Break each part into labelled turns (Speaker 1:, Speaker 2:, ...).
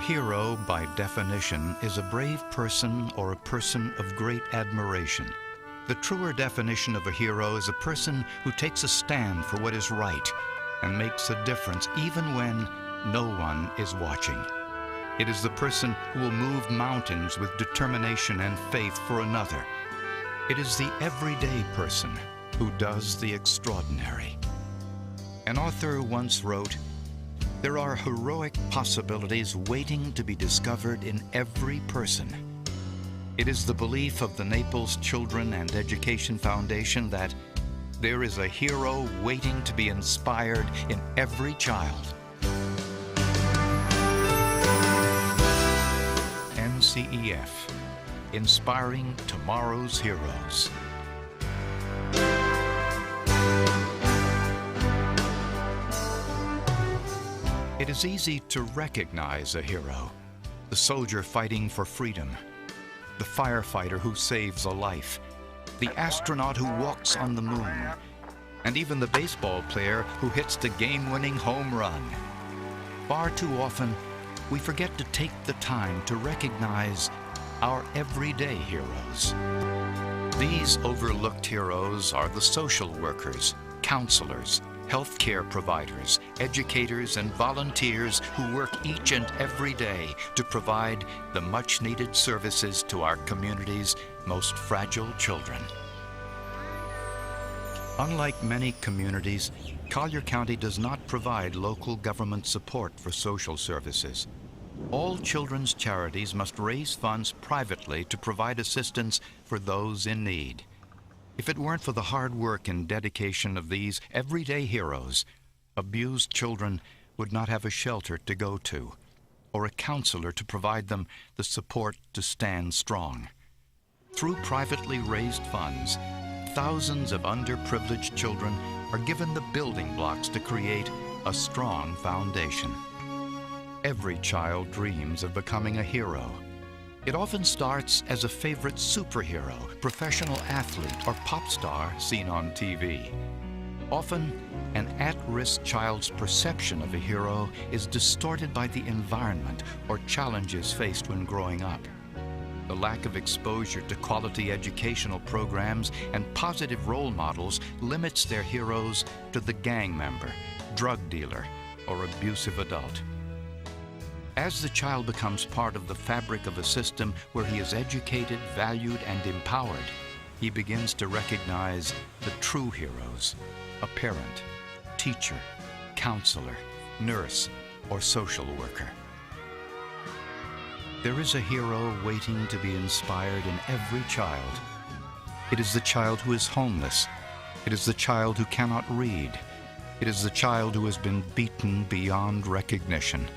Speaker 1: hero, by definition, is a brave person or a person of great admiration. The truer definition of a hero is a person who takes a stand for what is right and makes a difference even when no one is watching. It is the person who will move mountains with determination and faith for another. It is the everyday person who does the extraordinary. An author once wrote, "There are heroic possibilities waiting to be discovered in every person." It is the belief of the Naples Children and Education Foundation that there is a hero waiting to be inspired in every child. NCEF, inspiring tomorrow's heroes. It is easy to recognize a hero: the soldier fighting for freedom, the firefighter who saves a life, the astronaut who walks on the moon, and even the baseball player who hits the game-winning home run. Far too often, we forget to take the time to recognize our everyday heroes. These overlooked heroes are the social workers, counselors, healthcare providers, educators, and volunteers who work each and every day to provide the much-needed services to our community's most fragile children. Unlike many communities, Collier County does not provide local government support for social services. All children's charities must raise funds privately to provide assistance for those in need. If it weren't for the hard work and dedication of these everyday heroes, abused children would not have a shelter to go to, or a counselor to provide them the support to stand strong. Through privately raised funds, thousands of underprivileged children are given the building blocks to create a strong foundation. Every child dreams of becoming a hero. It often starts as a favorite superhero, professional athlete, or pop star seen on TV. Often, an at-risk child's perception of a hero is distorted by the environment or challenges faced when growing up. The lack of exposure to quality educational programs and positive role models limits their heroes to the gang member, drug dealer, or abusive adult. As the child becomes part of the fabric of a system where he is educated, valued, and empowered, he begins to recognize the true heroes: a parent, teacher, counselor, nurse, or social worker. There is a hero waiting to be inspired in every child. It is the child who is homeless. It is the child who cannot read. It is the child who has been beaten beyond recognition.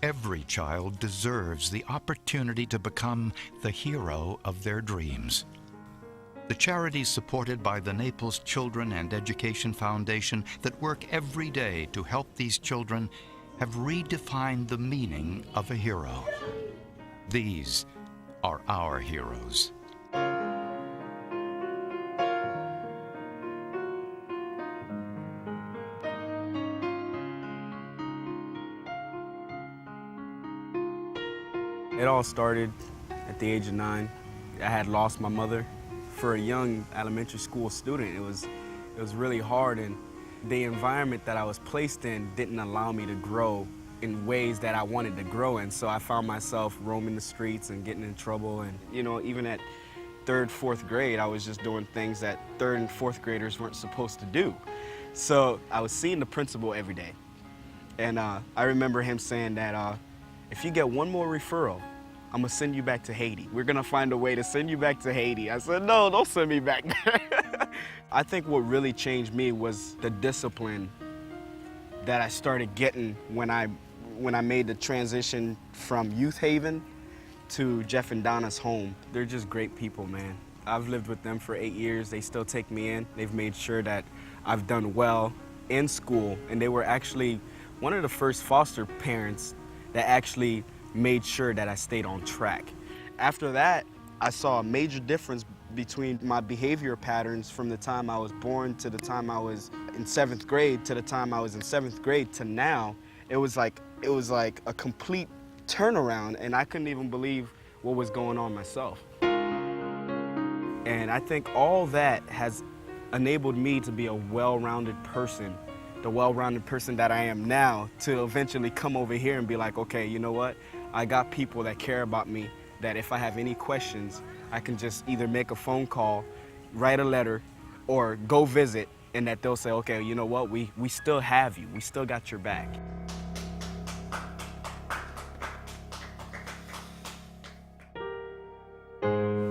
Speaker 1: Every child deserves the opportunity to become the hero of their dreams. The charities supported by the Naples Children and Education Foundation that work every day to help these children have redefined the meaning of a hero. These are our heroes.
Speaker 2: It all started at the age of 9. I had lost my mother. For a young elementary school student, it was really hard, and the environment that I was placed in didn't allow me to grow in ways that I wanted to grow in. So I found myself roaming the streets and getting in trouble. And even at 3rd, 4th grade, I was just doing things that 3rd and 4th graders weren't supposed to do. So I was seeing the principal every day. And I remember him saying that if you get one more referral, I'm gonna send you back to Haiti. We're gonna find a way to send you back to Haiti. I said, no, don't send me back there. I think what really changed me was the discipline that I started getting when I made the transition from Youth Haven to Jeff and Donna's home. They're just great people, man. I've lived with them for 8 years. They still take me in. They've made sure that I've done well in school, and they were actually one of the first foster parents that actually made sure that I stayed on track. After that, I saw a major difference between my behavior patterns from the time I was born to the time I was in 7th grade to the time I was in 7th grade to now. it was like a complete turnaround, and I couldn't even believe what was going on myself. And I think all that has enabled me to be a well-rounded person, the well-rounded person that I am now, to eventually come over here and be like, okay, you know what? I got people that care about me, that if I have any questions, I can just either make a phone call, write a letter, or go visit, and that they'll say, okay, you know what? We still have you. We still got your back.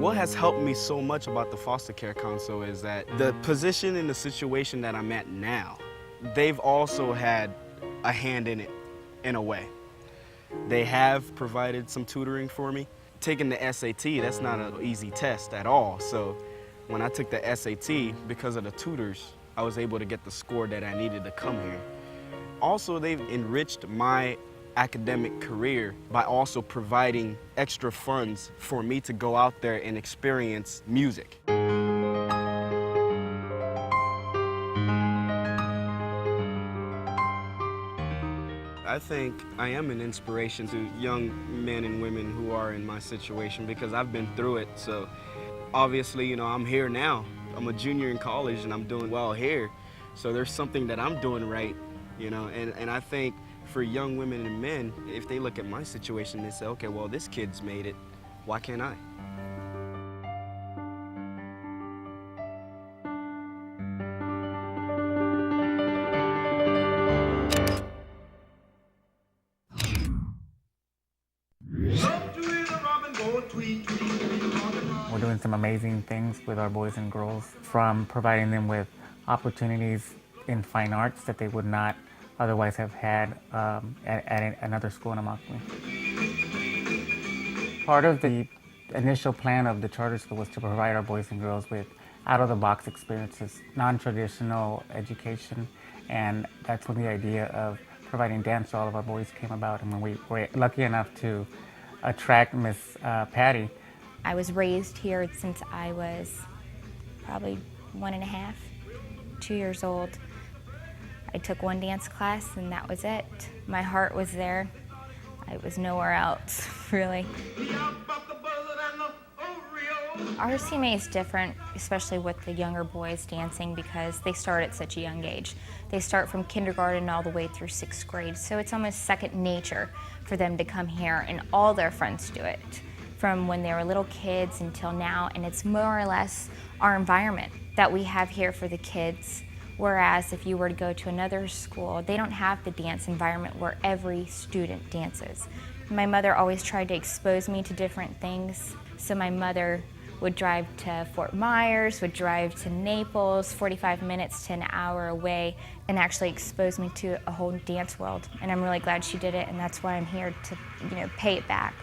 Speaker 2: What has helped me so much about the Foster Care Council is that the position and the situation that I'm at now, they've also had a hand in it, in a way. They have provided some tutoring for me. Taking the SAT, that's not an easy test at all. So when I took the SAT, because of the tutors, I was able to get the score that I needed to come here. Also, they've enriched my academic career by also providing extra funds for me to go out there and experience music. I think I am an inspiration to young men and women who are in my situation because I've been through it. So obviously, you know, I'm here now. I'm a junior in college and I'm doing well here. So there's something that I'm doing right, you know, and I think for young women and men, if they look at my situation, they say, okay, well, this kid's made it, why can't I?
Speaker 3: We're doing some amazing things with our boys and girls, from providing them with opportunities in fine arts that they would not otherwise have had at another school in Immokalee. Part of the initial plan of the charter school was to provide our boys and girls with out-of-the-box experiences, non-traditional education, and that's when the idea of providing dance to all of our boys came about, and when we were lucky enough to attract Miss Patty.
Speaker 4: I was raised here since I was probably 1.5, 2 years old. I took one dance class and that was it. My heart was there. I was nowhere else, really. RCMA is different, especially with the younger boys dancing, because they start at such a young age. They start from kindergarten all the way through 6th grade, so it's almost second nature for them to come here, and all their friends do it, from when they were little kids until now, and it's more or less our environment that we have here for the kids. Whereas if you were to go to another school, they don't have the dance environment where every student dances. My mother always tried to expose me to different things, so my mother would drive to Fort Myers, would drive to Naples, 45 minutes to an hour away, and actually expose me to a whole dance world. And I'm really glad she did it, and that's why I'm here to, you know, pay it back.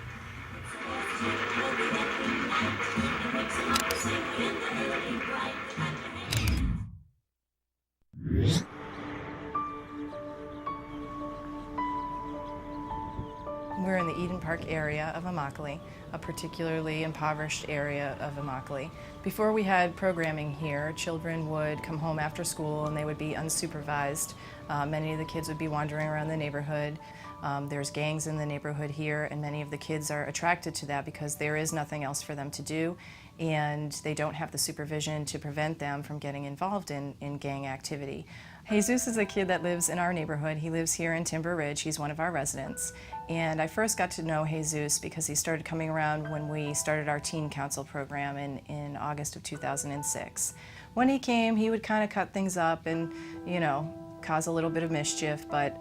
Speaker 5: We're in the Eden Park area of Immokalee, a particularly impoverished area of Immokalee. Before we had programming here, children would come home after school and they would be unsupervised. Many of the kids would be wandering around the neighborhood. There's gangs in the neighborhood here, and many of the kids are attracted to that because there is nothing else for them to do, and they don't have the supervision to prevent them from getting involved in gang activity. Jesus is a kid that lives in our neighborhood. He lives here in Timber Ridge. He's one of our residents. And I first got to know Jesus because he started coming around when we started our teen council program in August of 2006. When he came, he would kind of cut things up and, you know, cause a little bit of mischief, but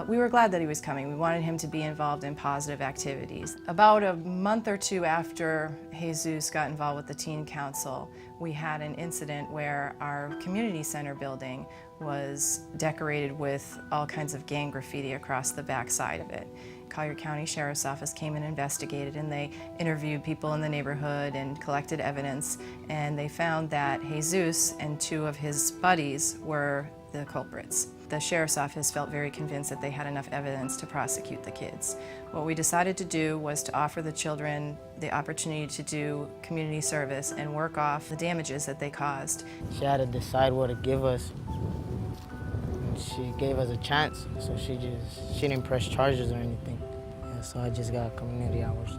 Speaker 5: we were glad that he was coming. We wanted him to be involved in positive activities. About a month or two after Jesus got involved with the Teen Council, we had an incident where our community center building was decorated with all kinds of gang graffiti across the back side of it. Collier County Sheriff's Office came and investigated, and they interviewed people in the neighborhood and collected evidence, and they found that Jesus and two of his buddies were the culprits. The Sheriff's Office felt very convinced that they had enough evidence to prosecute the kids. What we decided to do was to offer the children the opportunity to do community service and work off the damages that they caused.
Speaker 6: She had to decide what to give us. she gave us a chance, so she didn't press charges or anything. Yeah, so I just got community hours.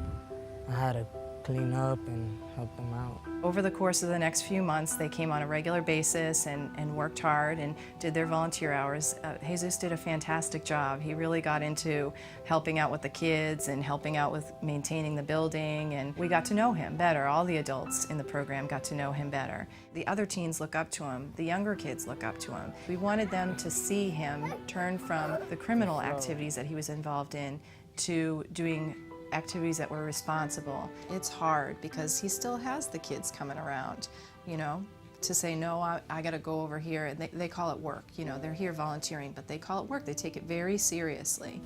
Speaker 6: I had to clean up and help them out.
Speaker 5: Over the course of the next few months, they came on a regular basis and worked hard and did their volunteer hours. Jesus did a fantastic job. He really got into helping out with the kids and helping out with maintaining the building, and we got to know him better. All the adults in the program got to know him better. The other teens look up to him. The younger kids look up to him. We wanted them to see him turn from the criminal activities that he was involved in to doing activities that were responsible. It's hard because he still has the kids coming around, you know, to say, no, I gotta go over here. And they call it work, you know, they're here volunteering, but they call it work. They take it very seriously.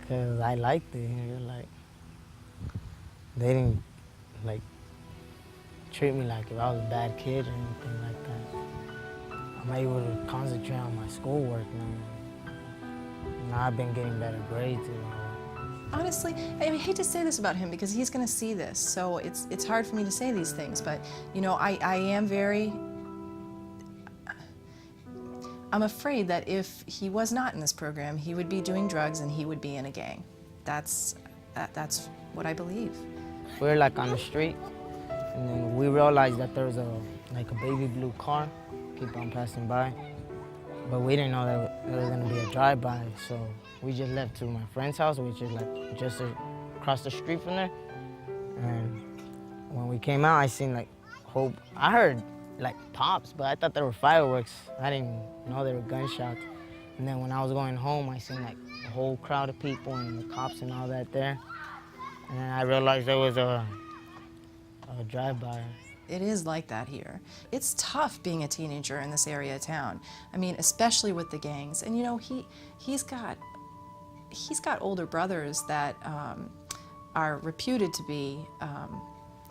Speaker 6: Because I liked it here, like, they didn't, like, treat me like if I was a bad kid or anything like that. I'm able to concentrate on my schoolwork now. Now I've been getting better grades, you know.
Speaker 5: Honestly, I hate to say this about him because he's going to see this, so it's hard for me to say these things, but you know, I'm afraid that if he was not in this program, he would be doing drugs and he would be in a gang. That's what I believe.
Speaker 6: We were like on the street, and then we realized that there was a baby blue car keep on passing by, but we didn't know that there was going to be a drive-by, so we just left to my friend's house, which is like just across the street from there. And when we came out, I seen I heard like pops, but I thought they were fireworks. I didn't know they were gunshots. And then when I was going home, I seen like a whole crowd of people and the cops and all that there. And then I realized there was a drive-by.
Speaker 5: It is like that here. It's tough being a teenager in this area of town. I mean, especially with the gangs. And you know, he's got older brothers that are reputed to be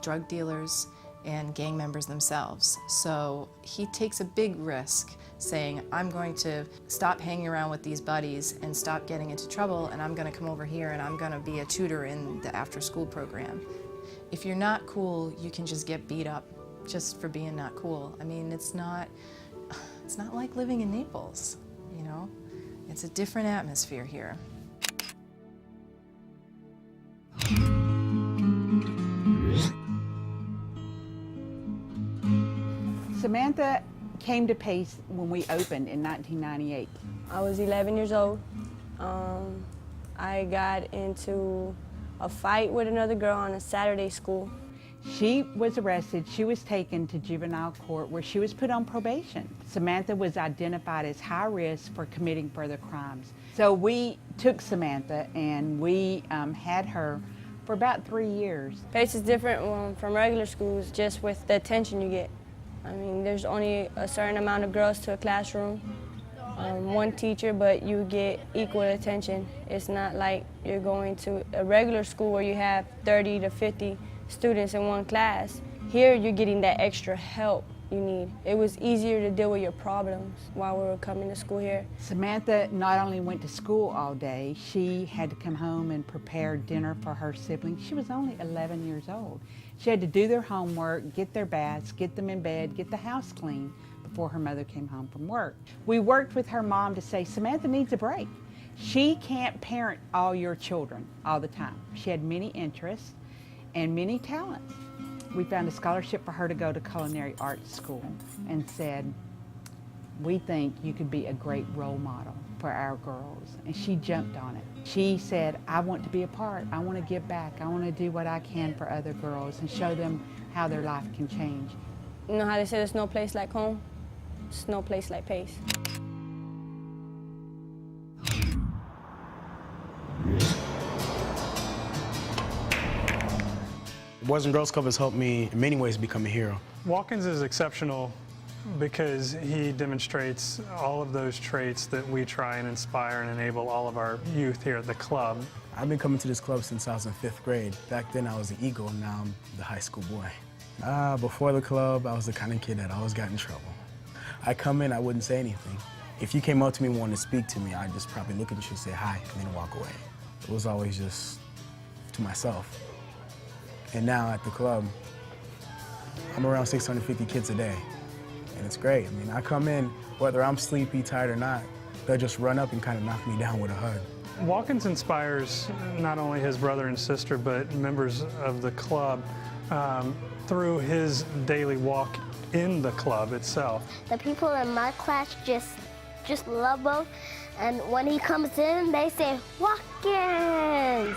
Speaker 5: drug dealers and gang members themselves. So he takes a big risk saying, I'm going to stop hanging around with these buddies and stop getting into trouble, and I'm going to come over here and I'm going to be a tutor in the after-school program. If you're not cool, you can just get beat up just for being not cool. I mean, it's not like living in Naples, you know? It's a different atmosphere here.
Speaker 7: Samantha came to Pace when we opened in 1998.
Speaker 8: I was 11 years old. I got into a fight with another girl on a Saturday school.
Speaker 7: She was arrested. She was taken to juvenile court where she was put on probation. Samantha was identified as high risk for committing further crimes. So we took Samantha and we had her for about 3 years.
Speaker 8: Pace is different from regular schools just with the attention you get. I mean, there's only a certain amount of girls to a classroom, one teacher, but you get equal attention. It's not like you're going to a regular school where you have 30 to 50 students in one class. Here, you're getting that extra help you need. It was easier to deal with your problems while we were coming to school here.
Speaker 7: Samantha not only went to school all day, she had to come home and prepare dinner for her siblings. She was only 11 years old. She had to do their homework, get their baths, get them in bed, get the house clean before her mother came home from work. We worked with her mom to say, Samantha needs a break. She can't parent all your children all the time. She had many interests and many talents. We found a scholarship for her to go to culinary arts school and said, we think you could be a great role model for our girls. And she jumped on it. She said, I want to be a part. I want to give back. I want to do what I can for other girls and show them how their life can change.
Speaker 8: You know how they say there's no place like home? There's no place like Pace.
Speaker 2: Boys and Girls Club has helped me in many ways become a hero.
Speaker 9: Watkins is exceptional because he demonstrates all of those traits that we try and inspire and enable all of our youth here at the club.
Speaker 2: I've been coming to this club since I was in 5th grade. Back then I was an Eagle, now I'm the high school boy. Before the club, I was the kind of kid that always got in trouble. I come in, I wouldn't say anything. If you came up to me and wanted to speak to me, I'd just probably look at you and say hi, and then walk away. It was always just to myself. And now at the club, I'm around 650 kids a day, and it's great. I mean, I come in, whether I'm sleepy, tired or not, they'll just run up and kind of knock me down with a hug.
Speaker 9: Watkins inspires not only his brother and sister, but members of the club through his daily walk in the club itself.
Speaker 10: The people in my class just love him, and when he comes in, they say, Watkins!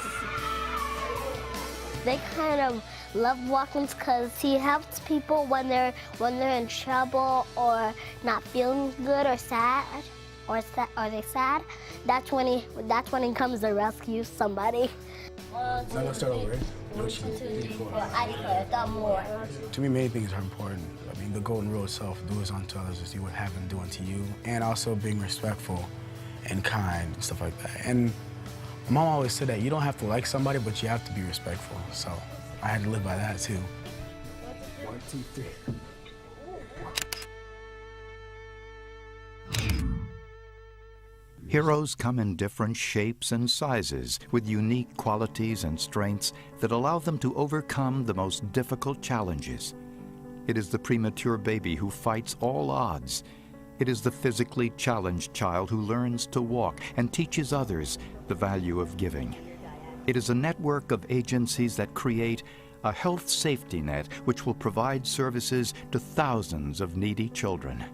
Speaker 10: They kind of love Watkins because he helps people when they're in trouble or not feeling good or sad. Or are they sad? That's when he comes to rescue somebody.
Speaker 2: So let's start over. To me, many things are important. I mean, the golden rule itself: do as unto others as you would have them do unto you, and also being respectful and kind and stuff like that. And my mom always said that you don't have to like somebody, but you have to be respectful. So I had to live by that too. 1, 2, 3.
Speaker 1: Heroes come in different shapes and sizes with unique qualities and strengths that allow them to overcome the most difficult challenges. It is the premature baby who fights all odds. It is the physically challenged child who learns to walk and teaches others the value of giving. It is a network of agencies that create a health safety net which will provide services to thousands of needy children.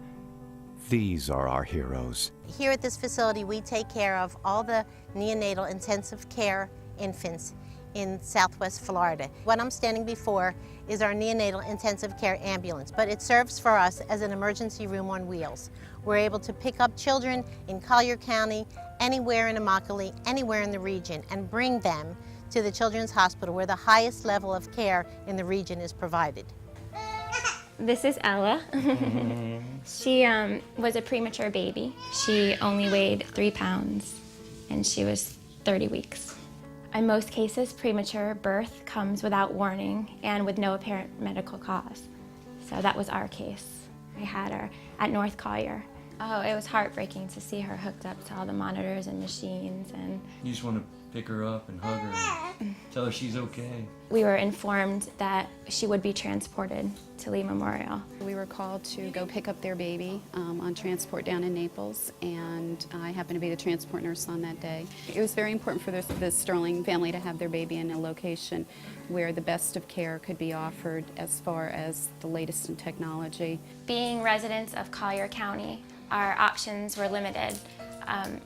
Speaker 1: These are our heroes.
Speaker 11: Here at this facility, we take care of all the neonatal intensive care infants in Southwest Florida. What I'm standing before is our neonatal intensive care ambulance, but it serves for us as an emergency room on wheels. We're able to pick up children in Collier County, anywhere in Immokalee, anywhere in the region, and bring them to the Children's Hospital where the highest level of care in the region is provided.
Speaker 4: This is Ella. She was a premature baby. She only weighed 3 pounds and she was 30 weeks. In most cases, premature birth comes without warning and with no apparent medical cause. So that was our case. I had her at North Collier. Oh, it was heartbreaking to see her hooked up to all the monitors and machines. And
Speaker 12: you just want to pick her up and hug her and tell her she's okay.
Speaker 4: We were informed that she would be transported to Lee Memorial.
Speaker 13: We were called to go pick up their baby on transport down in Naples, and I happened to be the transport nurse on that day. It was very important for the Sterling family to have their baby in a location where the best of care could be offered as far as the latest in technology.
Speaker 4: Being residents of Collier County, our options were limited.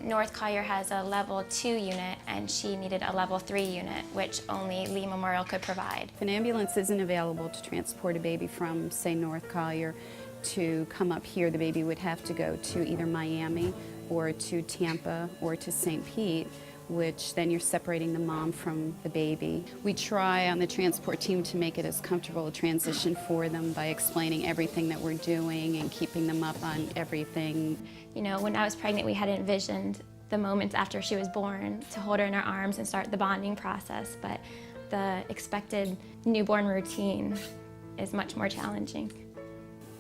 Speaker 4: North Collier has a level 2 unit and she needed a level 3 unit, which only Lee Memorial could provide.
Speaker 13: If an ambulance isn't available to transport a baby from, say, North Collier to come up here, the baby would have to go to either Miami or to Tampa or to St. Pete, which then you're separating the mom from the baby. We try on the transport team to make it as comfortable a transition for them by explaining everything that we're doing and keeping them up on everything.
Speaker 4: You know, when I was pregnant, we had envisioned the moments after she was born to hold her in our arms and start the bonding process, but the expected newborn routine is much more challenging.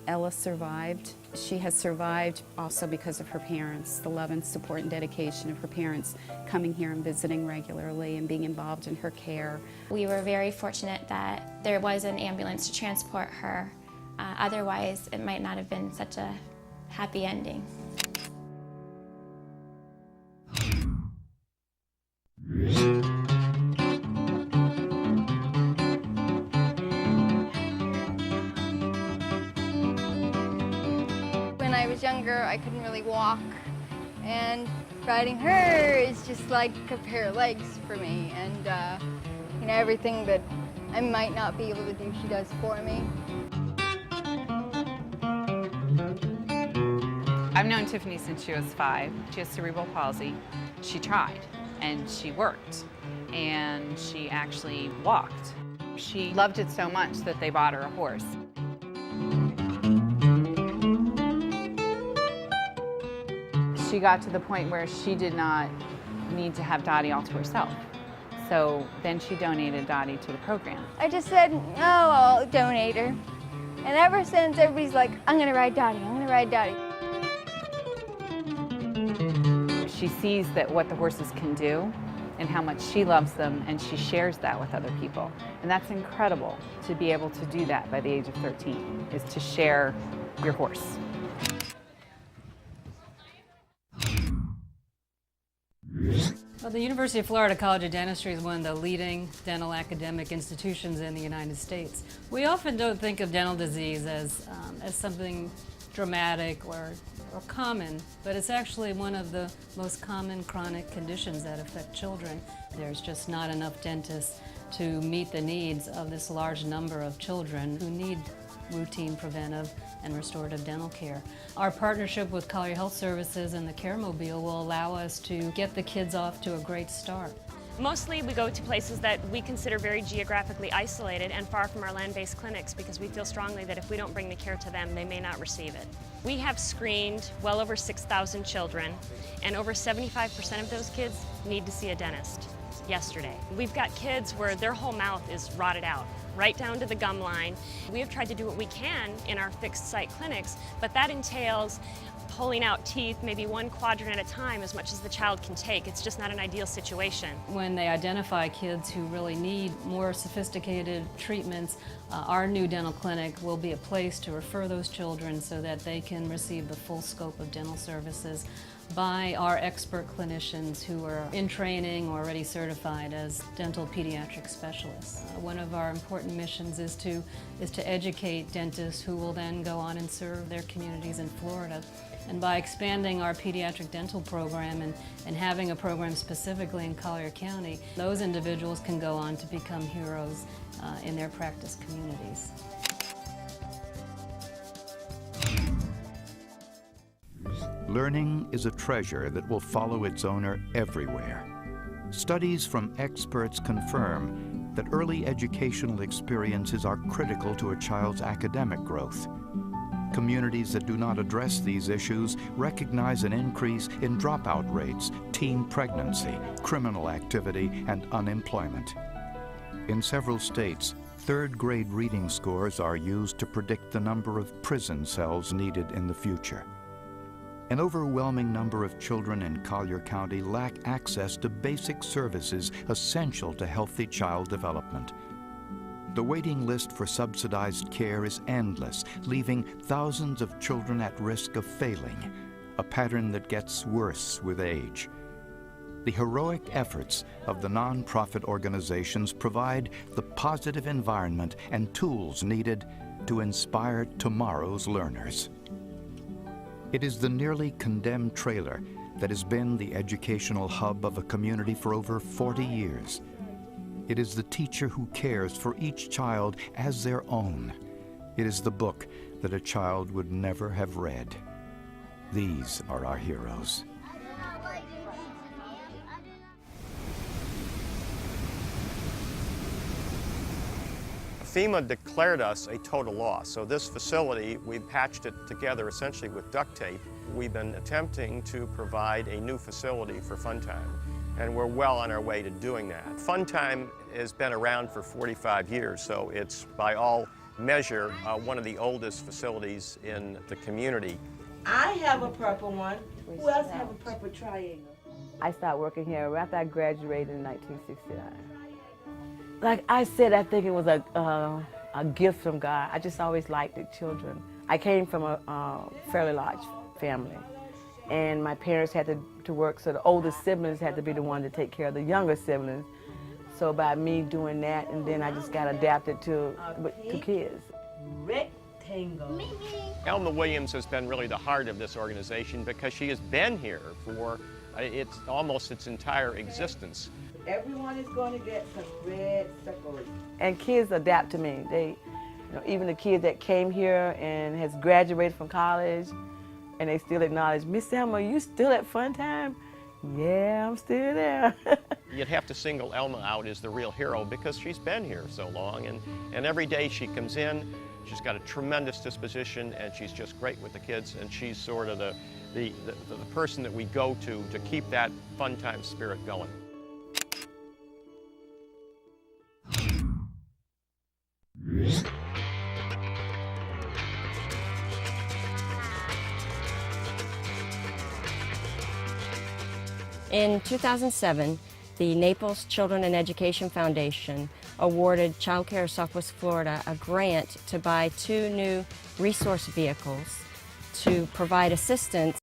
Speaker 13: Ella survived. She has survived also because of her parents, the love and support and dedication of her parents coming here and visiting regularly and being involved in her care.
Speaker 4: We were very fortunate that there was an ambulance to transport her. Otherwise, it might not have been such a happy ending.
Speaker 14: When I was younger, I couldn't really walk, and riding her is just like a pair of legs for me, and you know, everything that I might not be able to do, she does for me.
Speaker 15: I've known Tiffany since she was 5. She has cerebral palsy. She tried, and she worked, and she actually walked. She loved it so much that they bought her a horse. She got to the point where she did not need to have Dottie all to herself. So then she donated Dottie to the program.
Speaker 14: I just said, oh, I'll donate her. And ever since, everybody's like, I'm gonna ride Dottie, I'm gonna ride Dottie.
Speaker 15: She sees that what the horses can do and how much she loves them, and she shares that with other people. And that's incredible to be able to do that by the age of 13, is to share your horse.
Speaker 16: So the University of Florida College of Dentistry is one of the leading dental academic institutions in the United States. We often don't think of dental disease as something dramatic or common, but it's actually one of the most common chronic conditions that affect children. There's just not enough dentists to meet the needs of this large number of children who need routine preventive and restorative dental care. Our partnership with Collier Health Services and the CareMobile will allow us to get the kids off to a great start.
Speaker 17: Mostly we go to places that we consider very geographically isolated and far from our land-based clinics because we feel strongly that if we don't bring the care to them, they may not receive it. We have screened well over 6,000 children, and over 75% of those kids need to see a dentist yesterday. We've got kids where their whole mouth is rotted out, right down to the gum line. We have tried to do what we can in our fixed site clinics, but that entails pulling out teeth maybe one quadrant at a time as much as the child can take. It's just not an ideal situation.
Speaker 16: When they identify kids who really need more sophisticated treatments, our new dental clinic will be a place to refer those children so that they can receive the full scope of dental services by our expert clinicians who are in training or already certified as dental pediatric specialists. One of our important missions is to educate dentists who will then go on and serve their communities in Florida. And by expanding our pediatric dental program and having a program specifically in Collier County, those individuals can go on to become heroes in their practice communities.
Speaker 1: Learning is a treasure that will follow its owner everywhere. Studies from experts confirm that early educational experiences are critical to a child's academic growth. Communities that do not address these issues recognize an increase in dropout rates, teen pregnancy, criminal activity, and unemployment. In several states, third-grade reading scores are used to predict the number of prison cells needed in the future. An overwhelming number of children in Collier County lack access to basic services essential to healthy child development. The waiting list for subsidized care is endless, leaving thousands of children at risk of failing, a pattern that gets worse with age. The heroic efforts of the nonprofit organizations provide the positive environment and tools needed to inspire tomorrow's learners. It is the nearly condemned trailer that has been the educational hub of a community for over 40 years. It is the teacher who cares for each child as their own. It is the book that a child would never have read. These are our heroes.
Speaker 18: FEMA declared us a total loss. So this facility, we patched it together essentially with duct tape. We've been attempting to provide a new facility for Funtime, and we're well on our way to doing that. Funtime has been around for 45 years, so it's by all measure one of the oldest facilities in the community.
Speaker 19: I have a purple one. Who else have a purple triangle?
Speaker 20: I started working here after I graduated in 1969. Like I said, I think it was a gift from God. I just always liked the children. I came from a fairly large family, and my parents had to work, so the older siblings had to be the one to take care of the younger siblings. So by me doing that, and then I just got adapted to kids.
Speaker 19: Rectangle.
Speaker 18: Elma Williams has been really the heart of this organization because she has been here for almost its entire existence.
Speaker 19: Everyone is going to get some red circles.
Speaker 20: And kids adapt to me. They, even the kids that came here and has graduated from college, and they still acknowledge, Miss Selma, you still at Funtime? Yeah, I'm still there.
Speaker 18: You'd have to single Elma out as the real hero because she's been here so long, and every day she comes in, she's got a tremendous disposition, and she's just great with the kids, and she's sort of the person that we go to keep that Funtime spirit going.
Speaker 21: In 2007, the Naples Children and Education Foundation awarded Child Care Southwest Florida a grant to buy 2 new resource vehicles to provide assistance